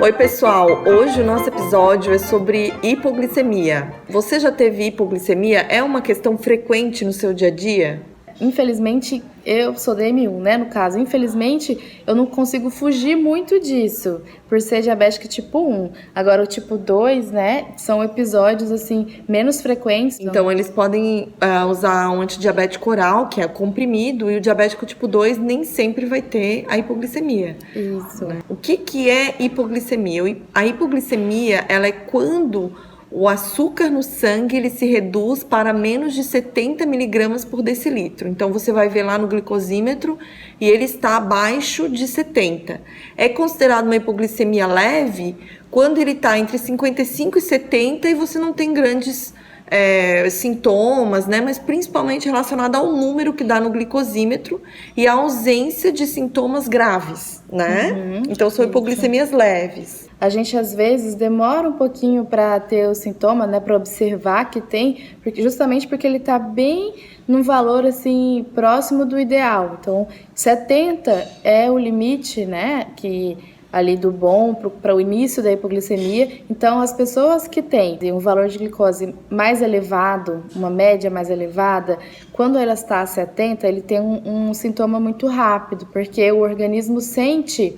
Oi, pessoal! Hoje o nosso episódio é sobre hipoglicemia. Você já teve hipoglicemia? É uma questão frequente no seu dia a dia? Infelizmente, eu sou DM1, né, no caso. Infelizmente, eu não consigo fugir muito disso, por ser diabética tipo 1. Agora, o tipo 2, né, são episódios, assim, menos frequentes. Então, eles podem usar um antidiabético oral, que é comprimido, e o diabético tipo 2 nem sempre vai ter a hipoglicemia. Isso. Né? O que é hipoglicemia? A hipoglicemia, ela é quando o açúcar no sangue ele se reduz para menos de 70 miligramas por decilitro. Então, você vai ver lá no glicosímetro e ele está abaixo de 70. É considerado uma hipoglicemia leve quando ele está entre 55 e 70 e você não tem grandes sintomas, né? Mas principalmente relacionado ao número que dá no glicosímetro e a ausência de sintomas graves, né? Então, são hipoglicemias leves. A gente, às vezes, demora um pouquinho para ter o sintoma, né, para observar que tem, justamente porque ele está bem num valor, assim, próximo do ideal. Então, 70 é o limite, né, que ali do bom para o início da hipoglicemia. Então, as pessoas que têm um valor de glicose mais elevado, uma média mais elevada, quando ela está a 70, ele tem um sintoma muito rápido, porque o organismo sente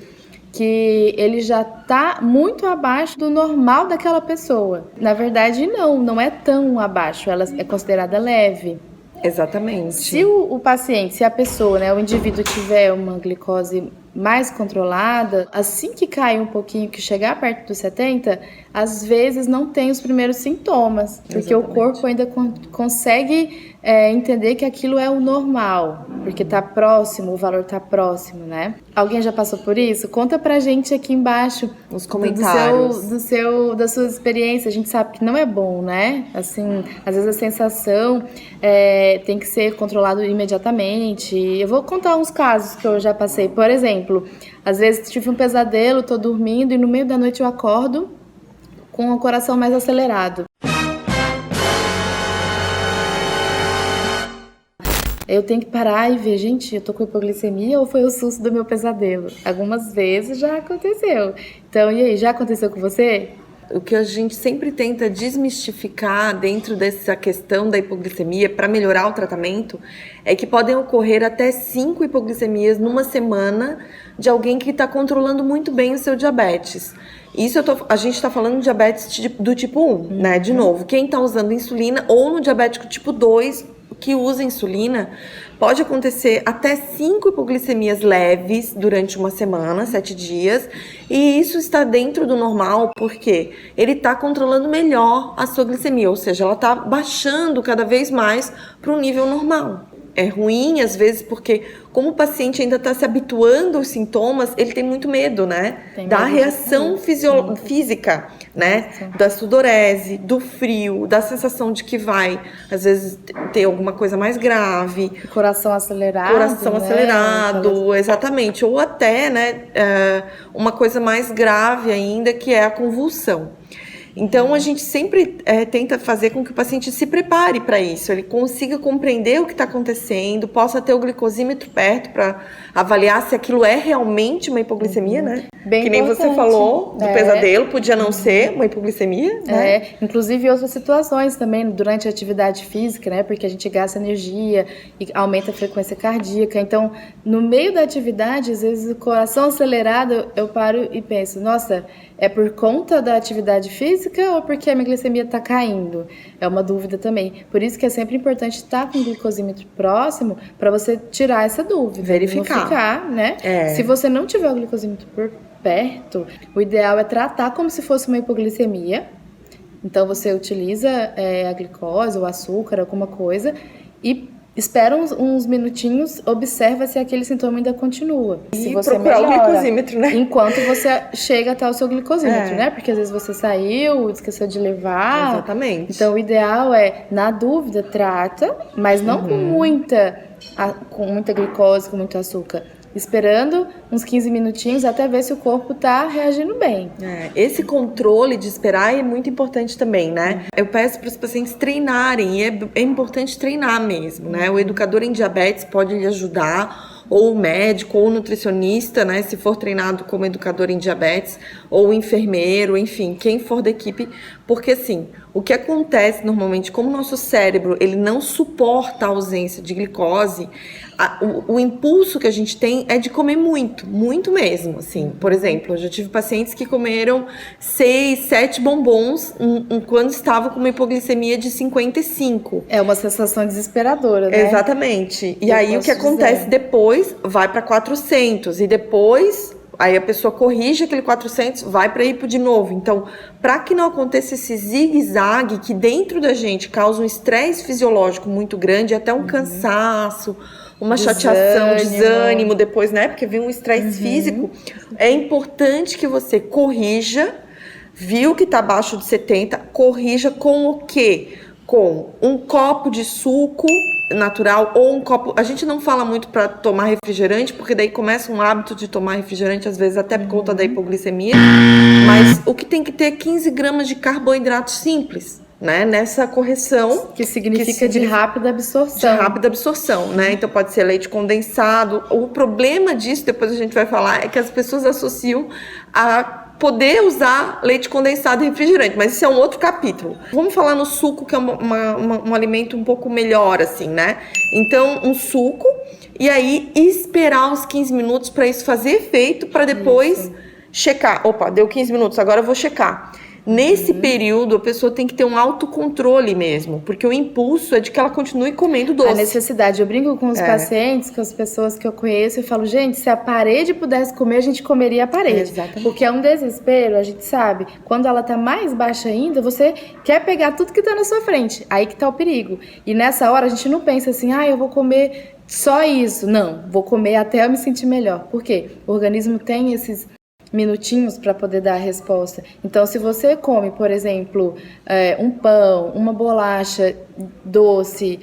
que ele já está muito abaixo do normal daquela pessoa. Na verdade, não é tão abaixo, ela é considerada leve. Exatamente. Se o paciente, se a pessoa, né, o indivíduo tiver uma glicose mais controlada, assim que cai um pouquinho, que chegar perto dos 70, às vezes não tem os primeiros sintomas, porque o corpo ainda consegue entender que aquilo é o normal, porque tá próximo, o valor tá próximo, né? Alguém já passou por isso? Conta pra gente aqui embaixo nos comentários da sua experiência. A gente sabe que não é bom, né? Assim, às vezes a sensação tem que ser controlado imediatamente. Eu vou contar uns casos que eu já passei. Por exemplo, às vezes tive um pesadelo, tô dormindo e no meio da noite eu acordo com o coração mais acelerado. Eu tenho que parar e ver, gente, eu tô com hipoglicemia ou foi o susto do meu pesadelo? Algumas vezes já aconteceu. Então, e aí, já aconteceu com você? O que a gente sempre tenta desmistificar dentro dessa questão da hipoglicemia para melhorar o tratamento é que podem ocorrer até 5 hipoglicemias numa semana de alguém que está controlando muito bem o seu diabetes. Isso a gente está falando de diabetes do tipo 1, né? De novo, quem está usando insulina ou no diabético tipo 2 que usa insulina, pode acontecer até 5 hipoglicemias leves durante uma semana, 7 dias, e isso está dentro do normal porque ele está controlando melhor a sua glicemia, ou seja, ela está baixando cada vez mais para um nível normal. É ruim, às vezes, porque como o paciente ainda está se habituando aos sintomas, ele tem muito medo, né? Da reação física, né? Da sudorese, do frio, da sensação de que vai, às vezes, ter alguma coisa mais grave. Coração acelerado. Coração acelerado, exatamente. Ou até, né, uma coisa mais grave ainda, que é a convulsão. Então, a gente sempre tenta fazer com que o paciente se prepare para isso, ele consiga compreender o que está acontecendo, possa ter o glicosímetro perto para avaliar se aquilo é realmente uma hipoglicemia, né? Bem que nem importante. Você falou do pesadelo, podia não ser uma hipoglicemia, né? Inclusive outras situações também durante a atividade física, né? Porque a gente gasta energia e aumenta a frequência cardíaca. Então, no meio da atividade, às vezes o coração acelerado, eu paro e penso, nossa, é por conta da atividade física ou porque a minha glicemia está caindo? É uma dúvida também. Por isso que é sempre importante estar com o glicosímetro próximo para você tirar essa dúvida. Verificar, né? Se você não tiver o glicosímetro por perto, o ideal é tratar como se fosse uma hipoglicemia. Então, você utiliza a glicose, o açúcar, alguma coisa e espera uns minutinhos, observa se aquele sintoma ainda continua. E se você procurar melhora, o glicosímetro, né? Enquanto você chega até o seu glicosímetro, né? Porque às vezes você saiu, esqueceu de levar. Exatamente. Então, o ideal é, na dúvida, trata, mas não com muita glicose, com muito açúcar. Esperando uns 15 minutinhos até ver se o corpo está reagindo bem. Esse controle de esperar é muito importante também, né? Eu peço para os pacientes treinarem, e é importante treinar mesmo, né? O educador em diabetes pode lhe ajudar, ou o médico, ou o nutricionista, né, se for treinado como educador em diabetes, ou o enfermeiro, enfim, quem for da equipe, porque assim, o que acontece normalmente, como o nosso cérebro, ele não suporta a ausência de glicose, o impulso que a gente tem é de comer muito, muito mesmo, assim. Por exemplo, eu já tive pacientes que comeram 6, 7 bombons quando estavam com uma hipoglicemia de 55. É uma sensação desesperadora, né? Exatamente. E aí o que acontece depois vai para 400 e depois aí a pessoa corrige aquele 400, vai para hipo de novo. Então, para que não aconteça esse zigue-zague que dentro da gente causa um estresse fisiológico muito grande, até um cansaço, uma chateação, desânimo depois, né? Porque vem um estresse físico. É importante que você corrija, viu que tá abaixo de 70, corrija com o quê? Com um copo de suco natural ou um copo... A gente não fala muito para tomar refrigerante, porque daí começa um hábito de tomar refrigerante, às vezes até por conta da hipoglicemia. Mas o que tem que ter é 15 gramas de carboidrato simples, né? Nessa correção. Que significa de rápida absorção. De rápida absorção, né? Então pode ser leite condensado. O problema disso, depois a gente vai falar, é que as pessoas associam a poder usar leite condensado e refrigerante, mas isso é um outro capítulo. Vamos falar no suco, que é um alimento um pouco melhor, assim, né? Então, um suco, e aí esperar os 15 minutos para isso fazer efeito, para depois checar. Opa, deu 15 minutos, agora eu vou checar. Nesse período, a pessoa tem que ter um autocontrole mesmo, porque o impulso é de que ela continue comendo doce. A necessidade. Eu brinco com os pacientes, com as pessoas que eu conheço, e falo, gente, se a parede pudesse comer, a gente comeria a parede. Exatamente. Porque é um desespero, a gente sabe. Quando ela tá mais baixa ainda, você quer pegar tudo que tá na sua frente. Aí que tá o perigo. E nessa hora, a gente não pensa assim, eu vou comer só isso. Não, vou comer até eu me sentir melhor. Por quê? O organismo tem esses minutinhos para poder dar a resposta. Então, se você come, por exemplo, um pão, uma bolacha doce,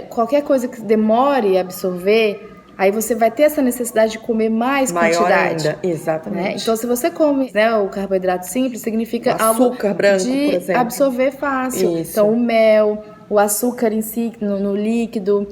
qualquer coisa que demore a absorver, aí você vai ter essa necessidade de comer mais quantidade. Ainda. Exatamente. Né? Então, se você come o carboidrato simples, significa açúcar algo branco, de por exemplo. absorver fácil. Isso. Então, o mel, o açúcar em si, no líquido,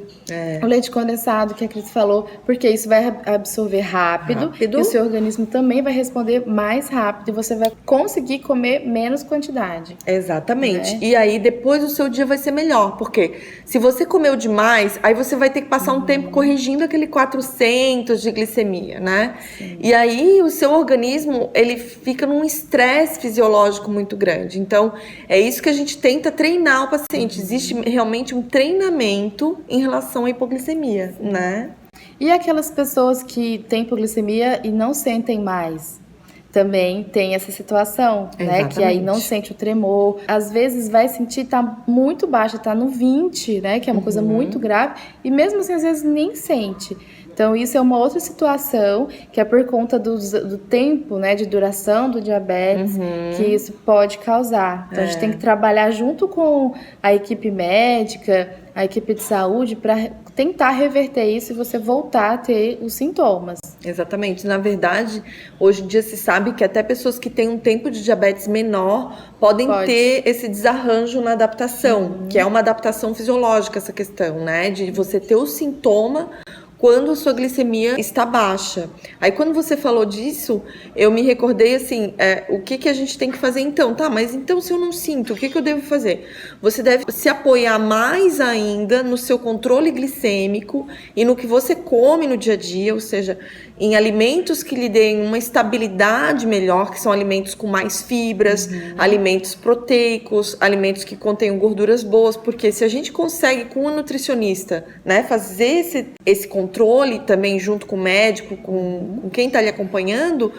o leite condensado, que a Cris falou, porque isso vai absorver rápido, e o seu organismo também vai responder mais rápido, e você vai conseguir comer menos quantidade. Exatamente. Né? E aí, depois o seu dia vai ser melhor, porque se você comeu demais, aí você vai ter que passar um tempo corrigindo aquele 400 de glicemia, né? Sim. E aí, o seu organismo, ele fica num estresse fisiológico muito grande. Então, é isso que a gente tenta treinar o paciente. Existe realmente um treinamento em relação à hipoglicemia, né? E aquelas pessoas que têm hipoglicemia e não sentem mais? Também tem essa situação, né? Que aí não sente o tremor. Às vezes vai sentir, tá muito baixa, tá no 20, né? Que é uma coisa muito grave. E mesmo assim, às vezes nem sente. Então, isso é uma outra situação que é por conta do tempo, né, de duração do diabetes que isso pode causar. Então, a gente tem que trabalhar junto com a equipe médica, a equipe de saúde, para tentar reverter isso e você voltar a ter os sintomas. Exatamente. Na verdade, hoje em dia se sabe que até pessoas que têm um tempo de diabetes menor podem ter esse desarranjo na adaptação, que é uma adaptação fisiológica essa questão, né, de você ter o sintoma quando a sua glicemia está baixa. Aí, quando você falou disso, eu me recordei assim, o que a gente tem que fazer então? Tá, mas então se eu não sinto, o que eu devo fazer? Você deve se apoiar mais ainda no seu controle glicêmico e no que você come no dia a dia, ou seja, em alimentos que lhe deem uma estabilidade melhor, que são alimentos com mais fibras, alimentos proteicos, alimentos que contenham gorduras boas, porque se a gente consegue com o nutricionista, né, fazer esse controle também junto com o médico, com quem está lhe acompanhando,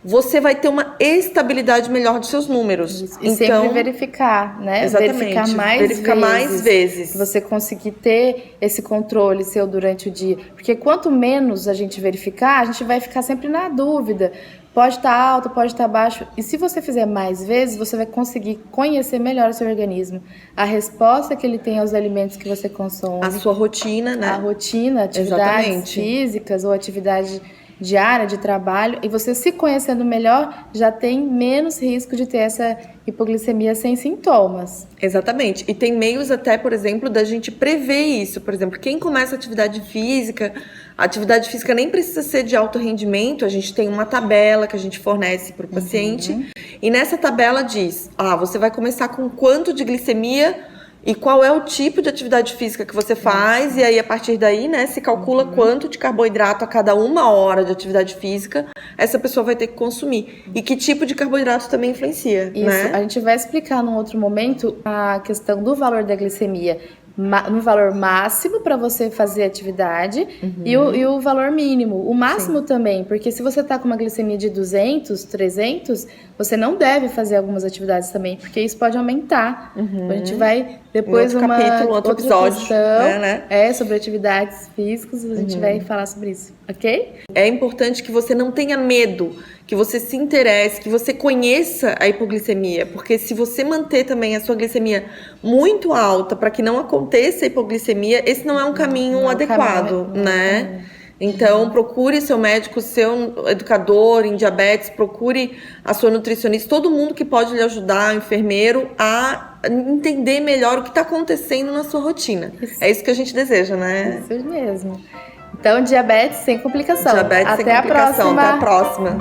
você vai ter uma estabilidade melhor dos seus números. E então, sempre verificar, né? Exatamente. Verificar mais vezes. Você conseguir ter esse controle seu durante o dia. Porque quanto menos a gente verificar, a gente vai ficar sempre na dúvida. Pode estar alto, pode estar baixo. E se você fizer mais vezes, você vai conseguir conhecer melhor o seu organismo. A resposta que ele tem aos alimentos que você consome. A sua rotina, né? A rotina, atividades físicas ou atividade de área de trabalho, e você se conhecendo melhor, já tem menos risco de ter essa hipoglicemia sem sintomas. Exatamente. E tem meios até, por exemplo, da gente prever isso. Por exemplo, quem começa a atividade física nem precisa ser de alto rendimento, a gente tem uma tabela que a gente fornece para o paciente, e nessa tabela diz, você vai começar com quanto de glicemia e qual é o tipo de atividade física que você faz, e aí a partir daí, né, se calcula quanto de carboidrato a cada 1 hora de atividade física essa pessoa vai ter que consumir. E que tipo de carboidrato também influencia, Isso, né? A gente vai explicar num outro momento a questão do valor da glicemia no valor máximo para você fazer atividade e o valor mínimo. O máximo também, porque se você está com uma glicemia de 200, 300, você não deve fazer algumas atividades também, porque isso pode aumentar. Então, a gente vai depois outro episódio, questão, sobre atividades físicas, a gente vai falar sobre isso, ok? É importante que você não tenha medo, que você se interesse, que você conheça a hipoglicemia, porque se você manter também a sua glicemia muito alta para que não aconteça a hipoglicemia, esse não é um caminho adequado, né? Então, procure seu médico, seu educador em diabetes, procure a sua nutricionista, todo mundo que pode lhe ajudar, o enfermeiro, a entender melhor o que está acontecendo na sua rotina. Isso. É isso que a gente deseja, né? Isso mesmo. Então, diabetes sem complicação. Diabetes sem complicação. Até a próxima.